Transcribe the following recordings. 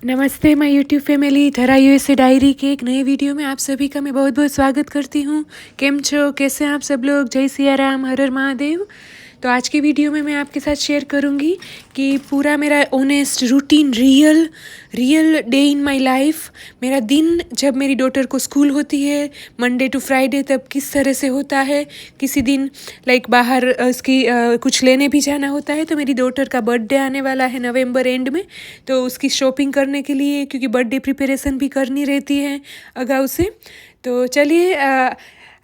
नमस्ते my YouTube family. धरा USA diary के एक नए वीडियो में आप सभी का मैं बहुत बहुत स्वागत करती हूँ। केम छो, कैसे हैं आप सब लोग? जय सिया राम, हर हर महादेव। तो आज की वीडियो में मैं आपके साथ शेयर करूँगी कि पूरा मेरा honest routine real day in my life, मेरा दिन जब मेरी डॉटर को स्कूल होती है मंडे टू फ्राइडे तब किस तरह से होता है। किसी दिन बाहर उसकी कुछ लेने भी जाना होता है। तो मेरी डॉटर का बर्थडे आने वाला है नवंबर एंड में, तो उसकी शॉपिंग करने के लिए, क्योंकि बर्थडे प्रिपरेशन भी करनी रहती है अगाऊ से। तो चलिए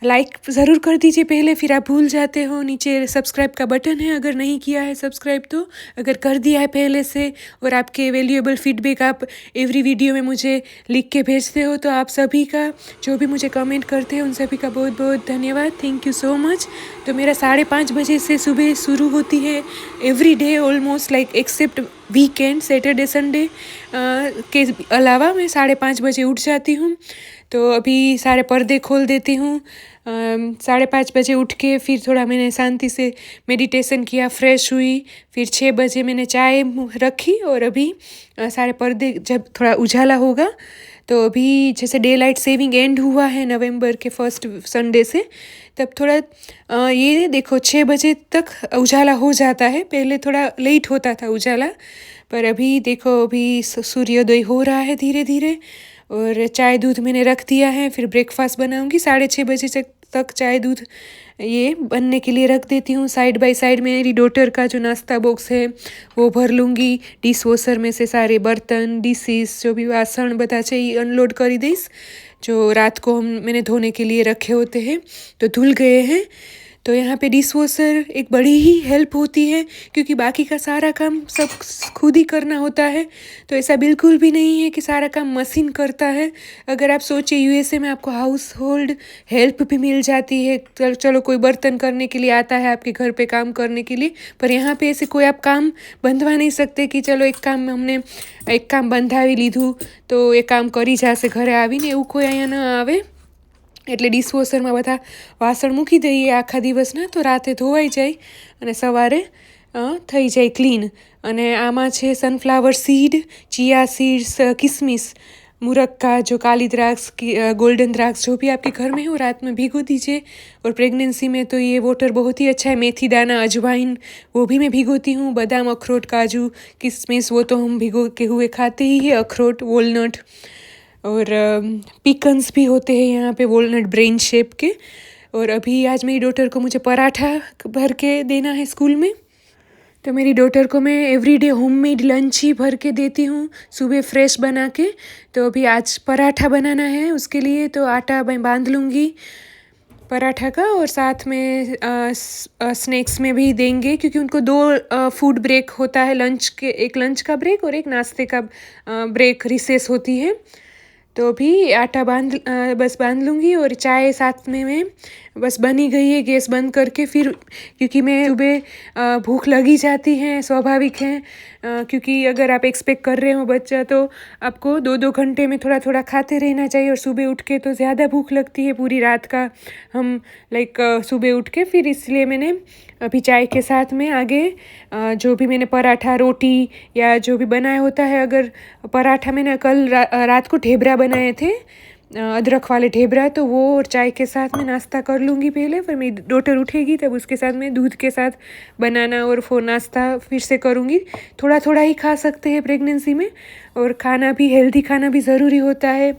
लाइक ज़रूर कर दीजिए पहले, फिर आप भूल जाते हो। नीचे सब्सक्राइब का बटन है, अगर नहीं किया है सब्सक्राइब तो अगर कर दिया है पहले से, और आपके वैल्यूएबल फीडबैक आप एवरी वीडियो में मुझे लिख के भेजते हो, तो आप सभी का, जो भी मुझे कमेंट करते हैं उन सभी का बहुत बहुत धन्यवाद। Thank you so much. तो मेरा 5:30 बजे से सुबह शुरू होती है every day almost, except weekend Saturday Sunday के अलावा मैं 5:30 बजे उठ जाती हूँ। तो अभी सारे पर्दे खोल देती हूँ। 5:30 बजे उठ के फिर थोड़ा मैंने शांति से मेडिटेशन किया, फ्रेश हुई। फिर 6 बजे मैंने चाय रखी, और अभी सारे पर्दे जब थोड़ा उजाला होगा, तो अभी जैसे डे लाइट सेविंग एंड हुआ है नवंबर के फर्स्ट संडे से, तब थोड़ा ये देखो 6 बजे तक उजाला हो जाता है। पहले थोड़ा लेट होता था उजाला, पर अभी देखो अभी सूर्योदय हो रहा है धीरे धीरे। और चाय दूध मैंने रख दिया है, फिर ब्रेकफास्ट बनाऊंगी। 6:30 बजे तक चाय दूध ये बनने के लिए रख देती हूँ। साइड बाय साइड मेरी डॉटर का जो नाश्ता बॉक्स है वो भर लूँगी। डिश वॉशर में से सारे बर्तन, डिशेस, जो भी वासन बता चाहिए अनलोड कर दीस, जो रात को मैंने धोने के लिए रखे होते हैं तो धुल गए हैं। तो यहाँ पे डिश वॉशर एक बड़ी ही हेल्प होती है, क्योंकि बाकी का सारा काम सब खुद ही करना होता है। तो ऐसा बिल्कुल भी नहीं है कि सारा काम मशीन करता है। अगर आप सोचिए यूएसए में आपको हाउस होल्ड हेल्प भी मिल जाती है। चलो कोई बर्तन करने के लिए आता है आपके घर पे काम करने के लिए, पर यहाँ पे ऐसे कोई आप काम बंधवा नहीं सकते कि चलो एक काम बंधावी लीधું તો એ કામ કરી જશે ઘરે આવીને, એવું કોઈ અહીંયા ન આવે। એટલે ડિશવોશરમાં બધા વાસણ મૂકી દઈએ આખા દિવસના, તો રાતે ધોવાઈ જાય અને સવારે થઈ જાય ક્લીન। અને આમાં છે સનફ્લાવર सीड, चिया सीड्स, किशमिश, मुरक्का, जो काली द्राक्ष की गोल्डन द्राक्ष जो भी आपके घर में हो, रात में भिगो दीजिए। और प्रेगनेंसी में तो ये वाटर बहुत ही अच्छा है। मेथी दाना, अजवाइन, वो भी मैं भिगोती हूँ। बादाम, अखरोट, काजू, किशमिश, वो तो हम भिगो के हुए खाते ही है। अखरोट, वॉलनट, और पिकन्स भी होते हैं यहाँ पे, वॉलनट ब्रेन शेप के। और अभी आज मेरी डॉटर को मुझे पराठा भर के देना है स्कूल में, तो मेरी डॉटर को मैं एवरीडे होममेड लंच ही भर के देती हूँ सुबह फ्रेश बना के। तो अभी आज पराठा बनाना है उसके लिए, तो आटा मैं बांध लूँगी पराठा का, और साथ में स्नैक्स में भी देंगे, क्योंकि उनको 2 फूड ब्रेक होता है लंच के, एक लंच का ब्रेक और एक नाश्ते का ब्रेक, रिसेस होती है। तो अभी आटा बस बांध लूँगी, और चाय साथ में मैं बस बनी गई है, गैस बंद करके। फिर क्योंकि मैं सुबह भूख लगी जाती है, स्वाभाविक है, क्योंकि अगर आप एक्सपेक्ट कर रहे हो बच्चा, तो आपको 2-2 घंटे में थोड़ा थोड़ा खाते रहना चाहिए। और सुबह उठ के तो ज़्यादा भूख लगती है पूरी रात का, हम सुबह उठ के, फिर इसलिए मैंने अभी चाय के साथ में आगे जो भी मैंने पराठा, रोटी या जो भी बनाया होता है, अगर पराठा मैंने कल रात को ढेबरा बनाए थे, अदरक वाले ढेबरा, तो वो और चाय के साथ में नाश्ता कर लूँगी पहले। फिर मेरी डॉटर उठेगी तब उसके साथ में दूध के साथ बनाना और वो नाश्ता फिर से करूँगी। थोड़ा थोड़ा ही खा सकते हैं प्रेगनेंसी में, और खाना भी, हेल्दी खाना भी ज़रूरी होता है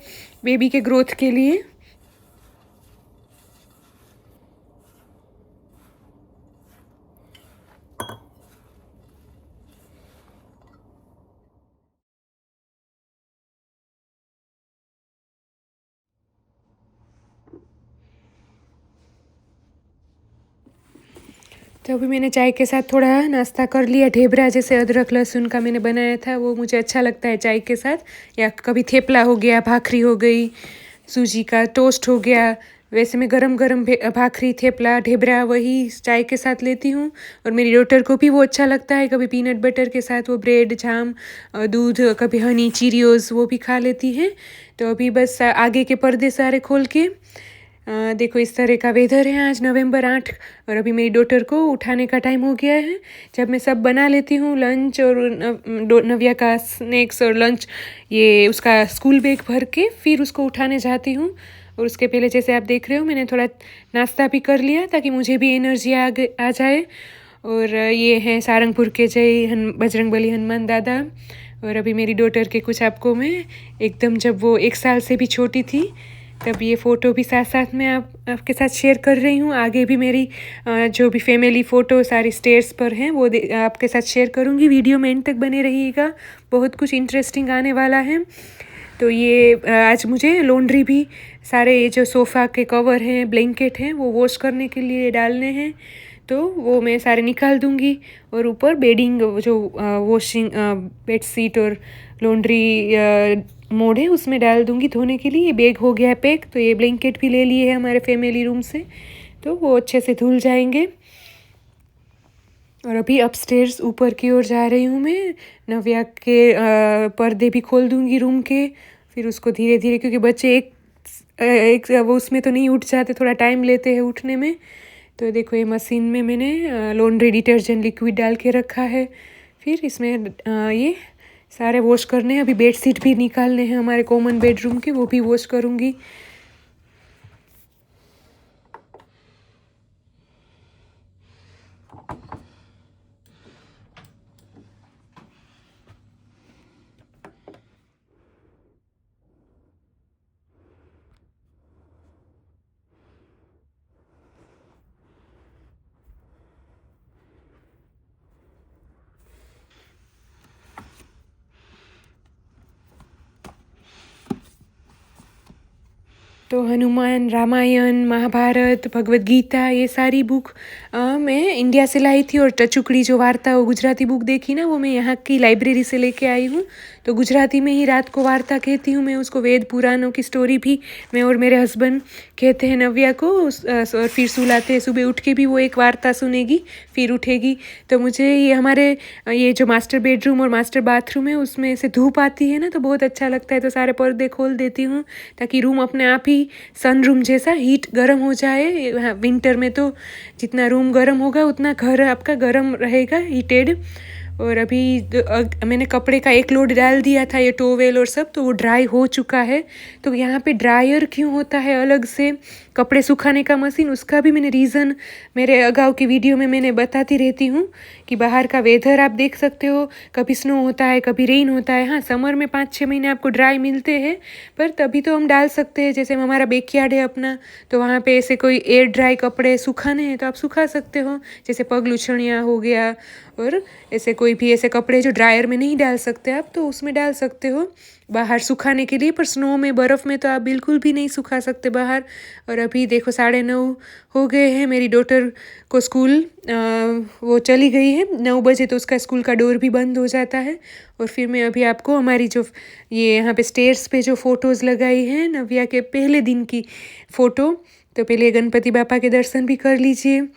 बेबी के ग्रोथ के लिए। तो अभी मैंने चाय के साथ थोड़ा नाश्ता कर लिया। ढेबरा जैसे अदरक लहसुन का मैंने बनाया था, वो मुझे अच्छा लगता है चाय के साथ। या कभी थेपला हो गया, भाखरी हो गई, सूजी का टोस्ट हो गया, वैसे मैं गरम गरम भाखरी, थेपला, ढेबरा वही चाय के साथ लेती हूँ। और मेरी डॉटर को भी वो अच्छा लगता है। कभी पीनट बटर के साथ वो ब्रेड, जाम, दूध, कभी हनी, चीरियोज़ वो भी खा लेती है। तो अभी बस आगे के पर्दे सारे खोल के देखो इस तरह का वेदर है आज नवंबर 8 और अभी मेरी डॉटर को उठाने का टाइम हो गया है। जब मैं सब बना लेती हूँ लंच और नव्या का स्नैक्स और लंच, ये उसका स्कूल बैग भर के फिर उसको उठाने जाती हूँ। और उसके पहले जैसे आप देख रहे हो मैंने थोड़ा नाश्ता भी कर लिया ताकि मुझे भी एनर्जी आ जाए। और ये हैं सारंगपुर के जय बजरंगबली हनुमान दादा। और अभी मेरी डॉटर के कुछ आपको मैं एकदम जब वो 1 साल से भी छोटी थी तब ये फ़ोटो भी साथ साथ में आपके साथ शेयर कर रही हूँ। आगे भी मेरी जो भी फैमिली फ़ोटो सारी स्टेयर्स पर हैं वो आपके साथ शेयर करूँगी। वीडियो में एंड तक बने रहिएगा, बहुत कुछ इंटरेस्टिंग आने वाला है। तो ये आज मुझे लॉन्ड्री भी सारे ये जो सोफ़ा के कवर हैं ब्लैंकेट हैं वो वॉश करने के लिए डालने हैं, तो वो मैं सारे निकाल दूँगी। और ऊपर बेडिंग जो वॉशिंग बेडशीट और लॉन्ड्री मोड है उसमें डाल दूँगी धोने के लिए। ये बैग हो गया है पैक, तो ये ब्लैंकेट भी ले लिए हैं हमारे फैमिली रूम से, तो वो अच्छे से धुल जाएंगे। और अभी अपस्टेयर्स ऊपर की ओर जा रही हूँ मैं। नव्या के पर्दे भी खोल दूँगी रूम के, फिर उसको धीरे धीरे, क्योंकि बच्चे एक वो उसमें तो नहीं उठ जाते, थोड़ा टाइम लेते हैं उठने में। तो देखो ये मशीन में मैंने लॉन्ड्री डिटर्जेंट लिक्विड डाल के रखा है। फिर इसमें ये सारे वॉश करने हैं। अभी बेडशीट भी निकालने हैं हमारे कॉमन बेडरूम के, वो भी वॉश करूँगी। तो हनुमान, रामायण, महाभारत, भगवद गीता, ये सारी बुक मैं इंडिया से लाई थी। और टचुकड़ी जो वार्ता वो गुजराती बुक देखी ना, वो मैं यहाँ की लाइब्रेरी से लेके आई हूँ। तो गुजराती में ही रात को वार्ता कहती हूँ मैं उसको, वेद पुराणों की स्टोरी भी मैं और मेरे हस्बैंड कहते हैं नव्या को, और फिर सुलाते हैं। सुबह उठ के भी वो एक वार्ता सुनेगी फिर उठेगी। तो मुझे ये हमारे ये जो मास्टर बेडरूम और मास्टर बाथरूम है उसमें से धूप आती है ना, तो बहुत अच्छा लगता है। तो सारे पर्दे खोल देती हूँ ताकि रूम अपने आप ही सन रूम जैसा हीट गर्म हो जाए। विंटर में तो जितना रूम गर्म होगा उतना घर आपका गर्म रहेगा, हीटेड। और अभी मैंने कपड़े का एक लोड डाल दिया था, ये टोवेल और सब, तो वो ड्राई हो चुका है। तो यहाँ पे ड्रायर क्यों होता है अलग से कपड़े सुखाने का मशीन, उसका भी मैंने रीज़न मेरे अगाऊ की वीडियो में मैंने बताती रहती हूँ कि बाहर का वेदर आप देख सकते हो, कभी स्नो होता है कभी रेन होता है। हाँ, समर में 5-6 महीने आपको ड्राई मिलते हैं, पर तभी तो हम डाल सकते हैं। जैसे हमारा बैकयार्ड है अपना, तो वहाँ पे ऐसे कोई एयर ड्राई कपड़े सुखाने हैं तो आप सुखा सकते हो, जैसे पग लुछनिया हो गया। और ऐसे कोई भी ऐसे कपड़े जो ड्रायर में नहीं डाल सकते आप, तो उसमें डाल सकते हो बाहर सुखाने के लिए। पर स्नो में, बर्फ़ में तो आप बिल्कुल भी नहीं सुखा सकते बाहर। और अभी देखो 9:30 हो गए हैं। मेरी डॉटर को स्कूल वो चली गई है 9 बजे, तो उसका स्कूल का डोर भी बंद हो जाता है। और फिर मैं अभी आपको हमारी जो ये यहाँ पे स्टेयर्स पे जो फ़ोटोज़ लगाई हैं नव्या के पहले दिन की फ़ोटो, तो पहले गणपति बापा के दर्शन भी कर लीजिए।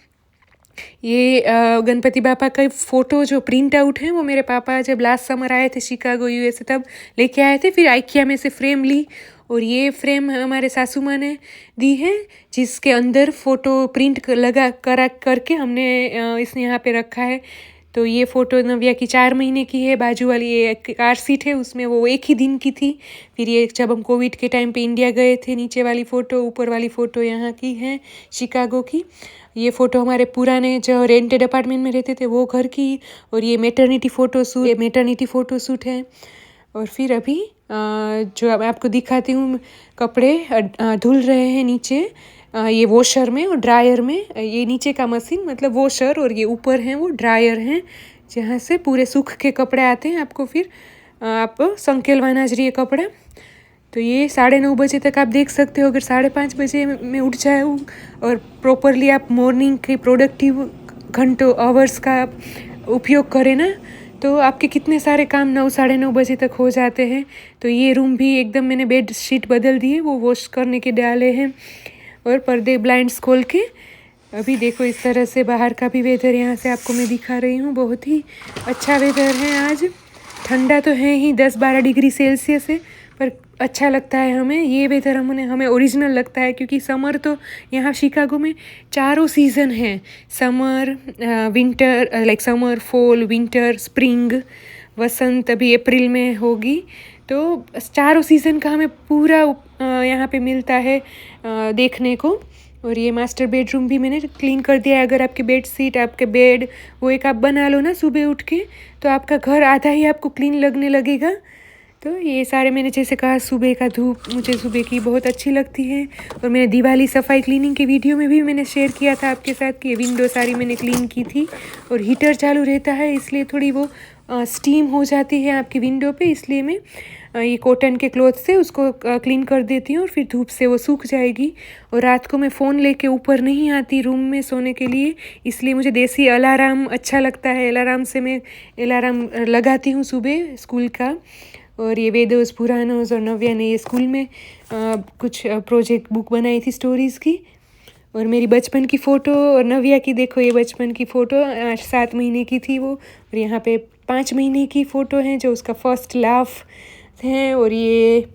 ये गणपति बापा का फ़ोटो जो प्रिंट आउट है वो मेरे पापा जब लास्ट समर आए थे शिकागो यूएसए तब लेके आए थे। फिर आइकिया में से फ्रेम ली, और ये फ्रेम हमारे सासू माँ ने दी है, जिसके अंदर फ़ोटो प्रिंट लगा करके हमने इसने यहाँ पे रखा है। तो ये फ़ोटो नव्या की 4 महीने की है। बाजू वाली ये कार सीट है उसमें वो 1 ही दिन की थी। फिर ये जब हम कोविड के टाइम पे इंडिया गए थे, नीचे वाली फ़ोटो, ऊपर वाली फ़ोटो यहाँ की है शिकागो की। ये फ़ोटो हमारे पुराने जो रेंटेड अपार्टमेंट में रहते थे वो घर की। और ये मैटरनिटी फ़ोटो शूट है। और फिर अभी जो अब आपको दिखाती हूँ, कपड़े धुल रहे हैं नीचे, ये वॉशर में और ड्रायर में। ये नीचे का मशीन मतलब वॉशर, और ये ऊपर हैं वो ड्रायर हैं, जहाँ से पूरे सूख के कपड़े आते हैं। आपको फिर आप संकेलवाना चाहिए कपड़ा। तो ये 9:30 बजे तक आप देख सकते हो। अगर 5:30 बजे में उठ जाए और प्रॉपरली आप मॉर्निंग के प्रोडक्टिव घंटों आवर्स का उपयोग करें ना, तो आपके कितने सारे काम 9-9:30 बजे तक हो जाते हैं। तो ये रूम भी एकदम मैंने बेड शीट बदल दी है, वो वॉश करने के डाले हैं। और पर्दे ब्लाइंड्स खोल के अभी देखो इस तरह से बाहर का भी वेदर यहाँ से आपको मैं दिखा रही हूँ। बहुत ही अच्छा वेदर है आज। ठंडा तो है ही, 10-12 डिग्री सेल्सियस है, पर अच्छा लगता है हमें। ये वेदर हमें ओरिजिनल लगता है, क्योंकि समर तो यहाँ शिकागो में चारों सीज़न हैं। Summer, winter, like summer, fall, winter, spring, वसंत अभी अप्रैल में होगी। तो चारों सीज़न का हमें पूरा यहाँ पे मिलता है देखने को। और ये मास्टर बेडरूम भी मैंने क्लीन कर दिया है। अगर आपके बेड शीट, आपके बेड, वो एक आप बना लो ना सुबह उठ के, तो आपका घर आधा ही आपको क्लीन लगने लगेगा। तो ये सारे मैंने जैसे कहा, सुबह का धूप मुझे सुबह की बहुत अच्छी लगती है। और मैंने दिवाली सफाई क्लीनिंग के वीडियो में भी मैंने शेयर किया था आपके साथ कि ये विंडो सारी मैंने क्लीन की थी। और हीटर चालू रहता है, इसलिए थोड़ी वो स्टीम हो जाती है आपकी विंडो पे, इसलिए मैं ये कॉटन के क्लॉथ से उसको क्लीन कर देती हूँ और फिर धूप से वो सूख जाएगी। और रात को मैं फ़ोन लेके ऊपर नहीं आती रूम में सोने के लिए, इसलिए मुझे देसी अलार्म अच्छा लगता है। अलार्म से मैं अलार्म लगाती हूँ सुबह स्कूल का। और ये वेदोस, पुराणोस और नव्या ने ये स्कूल में कुछ प्रोजेक्ट बुक बनाई थी स्टोरीज़ की। और मेरी बचपन की फ़ोटो और नव्या की देखो, ये बचपन की फ़ोटो 7 महीने की थी वो। और यहाँ पे 5 महीने की फ़ोटो है जो उसका फर्स्ट लाफ है। और ये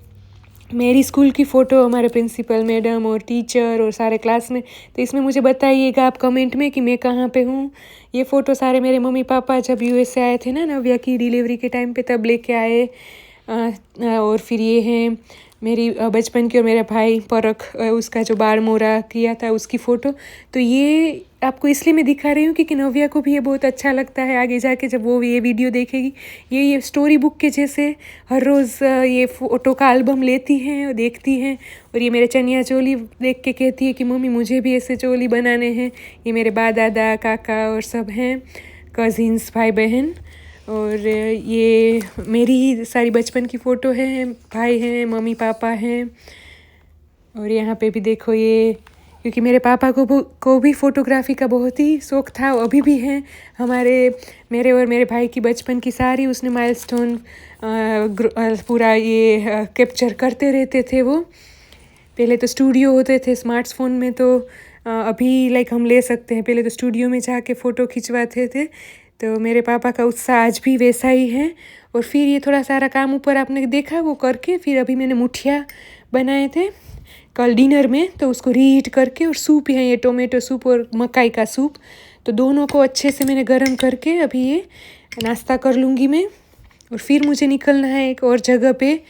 मेरी स्कूल की फ़ोटो, हमारे प्रिंसिपल मैडम और टीचर और सारे क्लास में। तो इसमें मुझे बताइएगा आप कमेंट में कि मैं कहाँ पे हूँ। ये फ़ोटो सारे मेरे मम्मी पापा जब यूएस से आए थे ना नव्या की डिलीवरी के टाइम पे, तब लेके आए। और फिर ये है मेरी बचपन की और मेरा भाई परख, उसका जो बाल मोरा किया था उसकी फ़ोटो। तो ये आपको इसलिए मैं दिखा रही हूँ क्योंकि नव्या को भी ये बहुत अच्छा लगता है आगे जाके जब वो ये वीडियो देखेगी। ये स्टोरी बुक के जैसे हर रोज़ ये फ़ोटो का एल्बम लेती हैं और देखती हैं। और ये मेरे चनिया चोली देख के कहती है कि मम्मी मुझे भी ऐसे चोली बनाने हैं। ये मेरे बा दादा काका और सब हैं, कज़िन्स, भाई बहन। और ये मेरी सारी बचपन की फ़ोटो है, भाई हैं, मम्मी पापा हैं। और यहाँ पे भी देखो ये, क्योंकि मेरे पापा को भी फ़ोटोग्राफी का बहुत ही शौक़ था, अभी भी हैं। मेरे और मेरे भाई की बचपन की सारी उसने माइलस्टोन पूरा ये कैप्चर करते रहते थे वो। पहले तो स्टूडियो होते थे स्मार्टफोन में, तो अभी लाइक हम ले सकते हैं, पहले तो स्टूडियो में जाके फ़ोटो खिंचवाते थे। तो मेरे पापा का उत्साह आज भी वैसा ही है। और फिर ये थोड़ा सारा काम ऊपर आपने देखा वो करके, फिर अभी मैंने मुठिया बनाए थे कल डिनर में, तो उसको रीहीट करके, और सूप है ये टोमेटो सूप और मकाई का सूप, तो दोनों को अच्छे से मैंने गर्म करके अभी ये नाश्ता कर लूँगी मैं। और फिर मुझे निकलना है एक और जगह पे।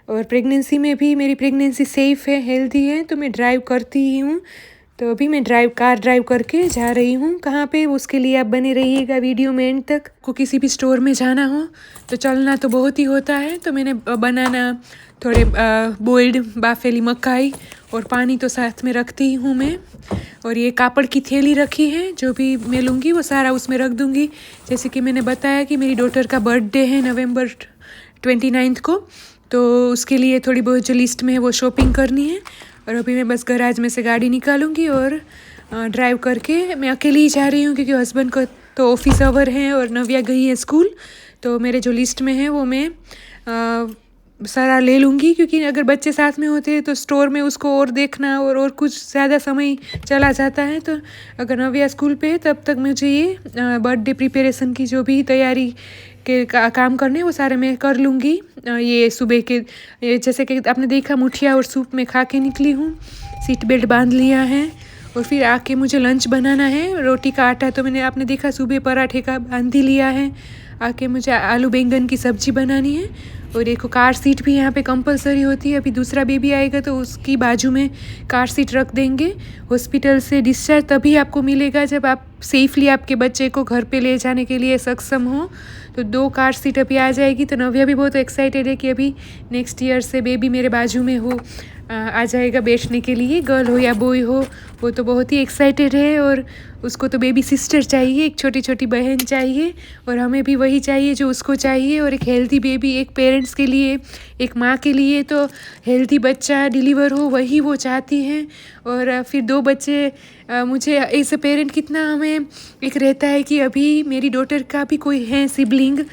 और प्रेगनेंसी में भी मेरी प्रेगनेंसी सेफ़ है, हेल्दी है, तो मैं ड्राइव करती ही हूँ। तो अभी मैं कार ड्राइव करके जा रही हूँ कहाँ पे, उसके लिए आप बने रहिएगा वीडियो में एंड तक। को किसी भी स्टोर में जाना हो तो चलना तो बहुत ही होता है, तो मैंने बनाना, थोड़े बॉइल्ड बाफेली मकाई और पानी तो साथ में रखती ही हूँ मैं। और ये कापड़ की थैली रखी है, जो भी मैं लूँगी वो सारा उसमें रख दूँगी। जैसे कि मैंने बताया कि मेरी डॉटर का बर्थडे है नवंबर 29 को, तो उसके लिए थोड़ी बहुत जो लिस्ट में है वो शॉपिंग करनी है। और अभी मैं बस गैराज में से गाड़ी निकालूंगी और ड्राइव करके, मैं अकेली ही जा रही हूँ क्योंकि हस्बैंड को तो ऑफिस आवर है और नव्या गई है स्कूल। तो मेरे जो लिस्ट में है वो मैं सारा ले लूँगी, क्योंकि अगर बच्चे साथ में होते हैं तो स्टोर में उसको और देखना और कुछ ज़्यादा समय चला जाता है। तो अगर नव्या स्कूल पे है तब तक मुझे ये बर्थडे प्रिपरेशन की जो भी तैयारी के काम करने वो सारे मैं कर लूँगी। ये सुबह के जैसे कि आपने देखा मुठिया और सूप में खा के निकली हूँ, सीट बेल्ट बांध लिया है। और फिर आके मुझे लंच बनाना है। रोटी का आटा तो मैंने आपने देखा सुबह पराठे का बांध ही लिया है। आके मुझे आलू बैंगन की सब्ज़ी बनानी है। और देखो कार सीट भी यहाँ पे कंपलसरी होती है। अभी दूसरा बेबी आएगा तो उसकी बाजू में कार सीट रख देंगे। हॉस्पिटल से डिस्चार्ज तभी आपको मिलेगा जब आप सेफली आपके बच्चे को घर पे ले जाने के लिए सक्षम हो। तो 2 कार सीट अभी आ जाएगी। तो नव्या भी बहुत एक्साइटेड है कि अभी नेक्स्ट ईयर से बेबी मेरे बाजू में हो आ जाएगा बैठने के लिए, गर्ल हो या बॉय हो। वो तो बहुत ही एक्साइटेड है। और उसको तो बेबी सिस्टर चाहिए, एक छोटी छोटी बहन चाहिए। और हमें भी वही चाहिए जो उसको चाहिए। और एक हेल्दी बेबी, एक पेरेंट्स के लिए, एक माँ के लिए तो हेल्दी बच्चा डिलीवर हो, वही वो चाहती हैं। और फिर 2 बच्चे, मुझे एज अ पेरेंट कितना हमें एक रहता है कि अभी मेरी डॉटर का भी कोई है सिबलिंग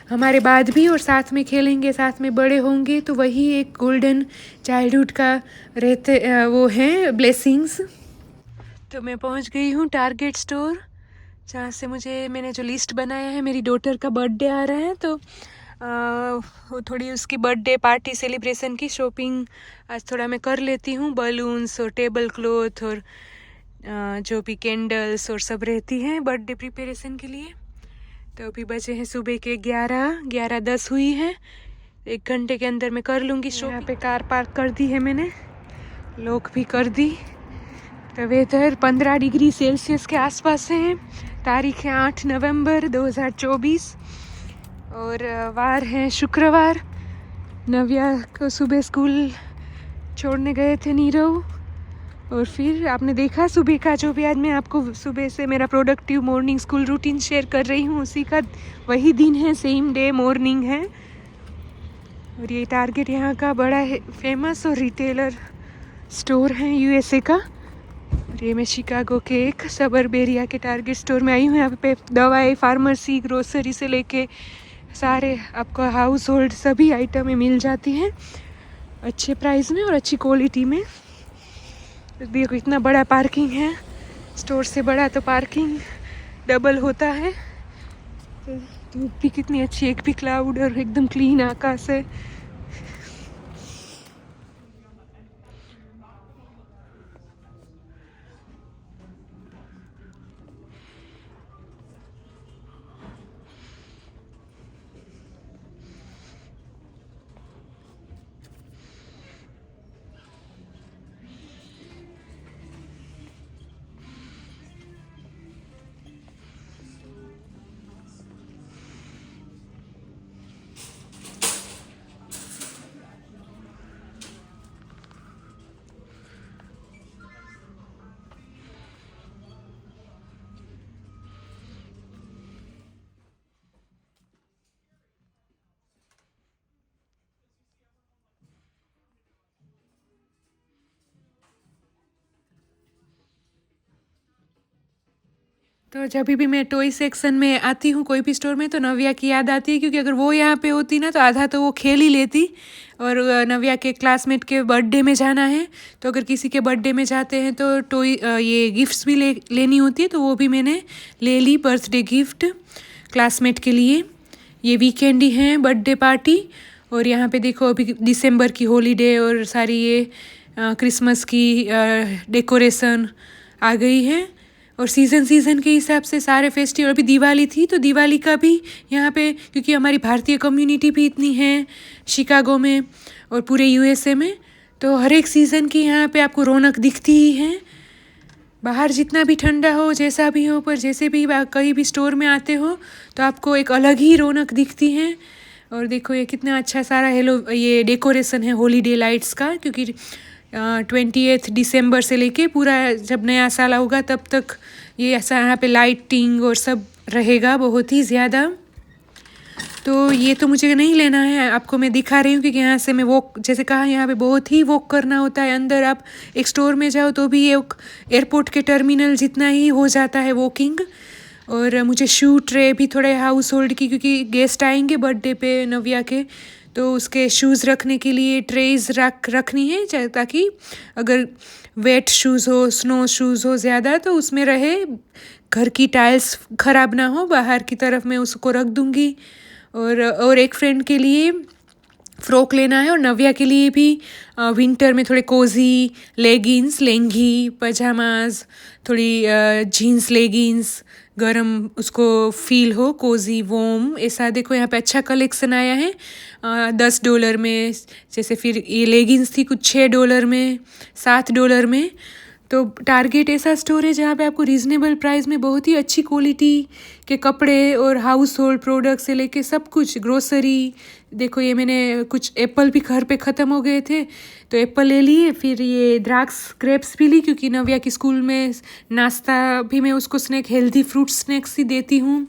हमारे बाद भी, और साथ में खेलेंगे, साथ में बड़े होंगे, तो वही एक गोल्डन चाइल्डहुड का रहते वो हैं ब्लेसिंग्स। तो मैं पहुंच गई हूँ टारगेट स्टोर, जहाँ से मैंने जो लिस्ट बनाया है, मेरी डॉटर का बर्थडे आ रहा है तो वो थोड़ी उसकी बर्थडे पार्टी सेलिब्रेशन की शॉपिंग आज थोड़ा मैं कर लेती हूँ। बलून्स और टेबल क्लॉथ और जो भी कैंडल्स और सब रहती हैं बर्थडे प्रिपरेशन के लिए। तो अभी बजे हैं सुबह के 11:10 हुई है। 1 घंटे के अंदर मैं कर लूँगी शॉपिंग। यहाँ पे कार पार्क कर दी है मैंने, लॉक भी कर दी। तो वेदर 15 डिग्री सेल्सियस के आसपास है। तारीख है 8 नवंबर 2024 और वार है शुक्रवार। नव्या को सुबह स्कूल छोड़ने गए थे नीरव, और फिर आपने देखा सुबह का जो भी आज मैं आपको सुबह से मेरा productive morning school routine share कर रही हूँ, उसी का वही दिन है, सेम डे मॉर्निंग है। और ये टारगेट यहाँ का बड़ा है फेमस और रिटेलर स्टोर है यूएसए का। और ये मैं शिकागो के एक सबर्ब एरिया के टारगेट स्टोर में आई हूँ। यहाँ पे दवाई, फार्मेसी, ग्रोसरी से लेके सारे आपको हाउस होल्ड सभी आइटमें मिल जाती हैं अच्छे प्राइस में और अच्छी क्वालिटी में। देखो इतना बड़ा पार्किंग है, स्टोर से बड़ा तो पार्किंग डबल होता है। तो धूप भी कितनी अच्छी, एक भी क्लाउड और एकदम क्लीन आकाश है। तो जब भी मैं टॉय सेक्शन में आती हूँ कोई भी स्टोर में, तो नव्या की याद आती है, क्योंकि अगर वो यहाँ पे होती ना तो आधा तो वो खेल ही लेती। और नव्या के क्लासमेट के बर्थडे में जाना है, तो अगर किसी के बर्थडे में जाते हैं तो टॉय ये गिफ्ट्स भी लेनी होती है, तो वो भी मैंने ले ली बर्थडे गिफ्ट क्लासमेट के लिए। ये वीकेंड ही है बर्थडे पार्टी। और यहाँ पे देखो अभी दिसंबर की हॉलीडे और सारी ये क्रिसमस की डेकोरेशन आ गई है। और सीज़न के हिसाब से सारे फेस्टिवल, अभी दिवाली थी तो दिवाली का भी यहाँ पे, क्योंकि हमारी भारतीय कम्युनिटी भी इतनी है शिकागो में और पूरे यूएसए में, तो हर एक सीज़न की यहाँ पे आपको रौनक दिखती ही है। बाहर जितना भी ठंडा हो, जैसा भी हो, पर जैसे भी कहीं भी स्टोर में आते हो तो आपको एक अलग ही रौनक दिखती है। और देखो ये कितना अच्छा सारा ये डेकोरेशन है हॉलीडे लाइट्स का, क्योंकि 28 दिसंबर से लेके पूरा जब नया साल होगा तब तक ये ऐसा यहाँ पे लाइटिंग और सब रहेगा बहुत ही ज़्यादा। तो ये तो मुझे नहीं लेना है, आपको मैं दिखा रही हूँ, क्योंकि यहाँ से मैं वॉक, जैसे कहा यहाँ पे बहुत ही वॉक करना होता है। अंदर आप एक स्टोर में जाओ तो भी ये एयरपोर्ट के टर्मिनल जितना ही हो जाता है वॉकिंग। और मुझे शू ट्रे भी थोड़े हाउस होल्ड की, क्योंकि गेस्ट आएंगे बर्थडे पे नव्या के, तो उसके शूज़ रखने के लिए ट्रेज़ रखनी है, ताकि अगर वेट शूज़ हो, स्नो शूज़ हो ज़्यादा, तो उसमें रहे, घर की टाइल्स ख़राब ना हो। बाहर की तरफ मैं उसको रख दूँगी। और एक फ्रेंड के लिए फ्रॉक लेना है, और नव्या के लिए भी विंटर में थोड़े कोजी लेगिंग्स, लेंगी, पजामाज, थोड़ी जीन्स लेगिंग्स, गरम उसको फील हो, कोजी वॉर्म, ऐसा। देखो यहाँ पे अच्छा कलेक्शन आया है $10 में। जैसे फिर ये लेगिंग्स थी कुछ $6 में, $7 में। तो टारगेट ऐसा स्टोर है जहाँ पे आपको रीज़नेबल प्राइस में बहुत ही अच्छी क्वालिटी के कपड़े और हाउस होल्ड प्रोडक्ट से लेके सब कुछ, ग्रोसरी। देखो ये मैंने कुछ एप्पल भी घर पे ख़त्म हो गए थे तो एप्पल ले लिए। फिर ये द्राक्स ग्रेप्स भी ली, क्योंकि नव्या की स्कूल में नाश्ता भी मैं उसको हेल्दी फ्रूट स्नैक्स ही देती हूँ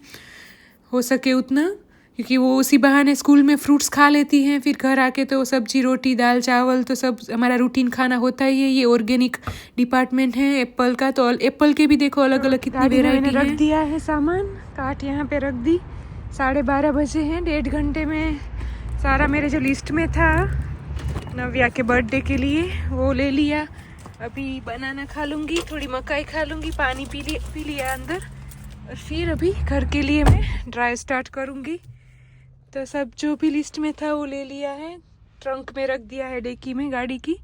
हो सके उतना, क्योंकि वो उसी बहाने स्कूल में फ्रूट्स खा लेती हैं। फिर घर आके तो सब्जी, रोटी, दाल, चावल तो सब हमारा रूटीन खाना होता ही है। ये ऑर्गेनिक डिपार्टमेंट है एप्पल का, तो एप्पल के भी देखो अलग अलग कितनी वेराइटी है। रख दिया है सामान, काट यहाँ पे रख दी। 12:30 बजे हैं। 1.5 घंटे में सारा मेरे जो लिस्ट में था नव्या के बर्थडे के लिए वो ले लिया। अभी बनाना खा लूँगी, थोड़ी मकाई खा लूँगी, पानी पी लिया अंदर, और फिर अभी घर के लिए मैं ड्राइव स्टार्ट करूँगी। तो सब जो भी लिस्ट में था वो ले लिया है, ट्रंक में रख दिया है, डिक्की में गाड़ी की।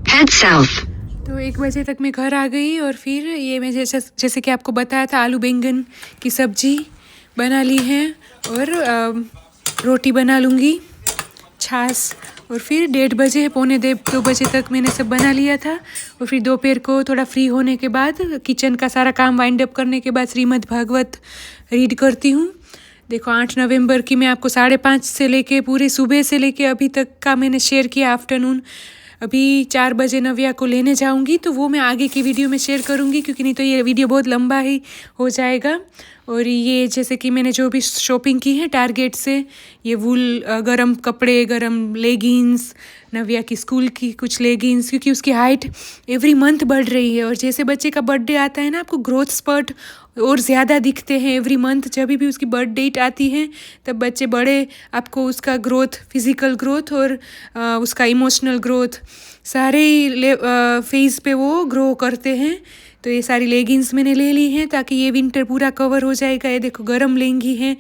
Head south. तो 1 बजे तक मैं घर आ गई और फिर ये मैं जैसे कि आपको बताया था, आलू बैंगन की सब्जी बना ली है और रोटी बना लूँगी, छाछ। और फिर 1:30 पौने 2 बजे तक मैंने सब बना लिया था। और फिर दोपहर को थोड़ा फ्री होने के बाद, किचन का सारा काम वाइंड अप करने के बाद श्रीमद् भागवत रीड करती हूँ। देखो 8 नवंबर की मैं आपको 5:30 से लेके पूरे सुबह से लेके अभी तक का मैंने शेयर किया आफ्टरनून। अभी 4 बजे नव्या को लेने जाऊंगी, तो वो मैं आगे की वीडियो में शेयर करूंगी, क्योंकि नहीं तो ये वीडियो बहुत लंबा ही हो जाएगा। और ये जैसे कि मैंने जो भी शॉपिंग की है टारगेट से, ये वूल गरम कपड़े, गरम लेगिंग्स, नव्या की स्कूल की कुछ लेगिंग्स, क्योंकि उसकी हाइट एवरी मंथ बढ़ रही है। और जैसे बच्चे का बर्थडे आता है ना, आपको ग्रोथ स्पर्ट और ज़्यादा दिखते हैं एवरी मंथ। जब भी उसकी बर्थ डेट आती है तब बच्चे बड़े, आपको उसका ग्रोथ, फिज़िकल ग्रोथ और उसका इमोशनल ग्रोथ, सारे फेज़ पे वो ग्रो करते हैं। तो ये सारी लेगिंग्स मैंने ले ली हैं ताकि ये विंटर पूरा कवर हो जाएगा। ये देखो गरम लेंगी हैं,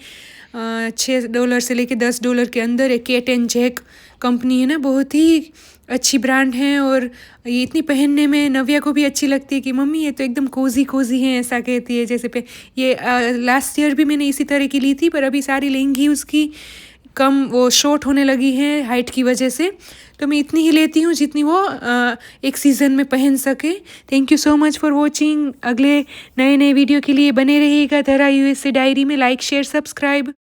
$6 से लेके $10 के अंदर। एक केट एंड जैक कंपनी है ना, बहुत ही अच्छी ब्रांड है। और ये इतनी पहनने में नव्या को भी अच्छी लगती है कि मम्मी ये तो एकदम कोजी कोजी है, ऐसा कहती है। जैसे पे ये लास्ट ईयर भी मैंने इसी तरह की ली थी, पर अभी सारी लेंगी उसकी कम वो शॉर्ट होने लगी हैं हाइट की वजह से। तो मैं इतनी ही लेती हूँ जितनी वो एक सीज़न में पहन सके। Thank you so much for watching. अगले नए वीडियो के लिए बने रहिएगा धरा USA डायरी में। Like share subscribe.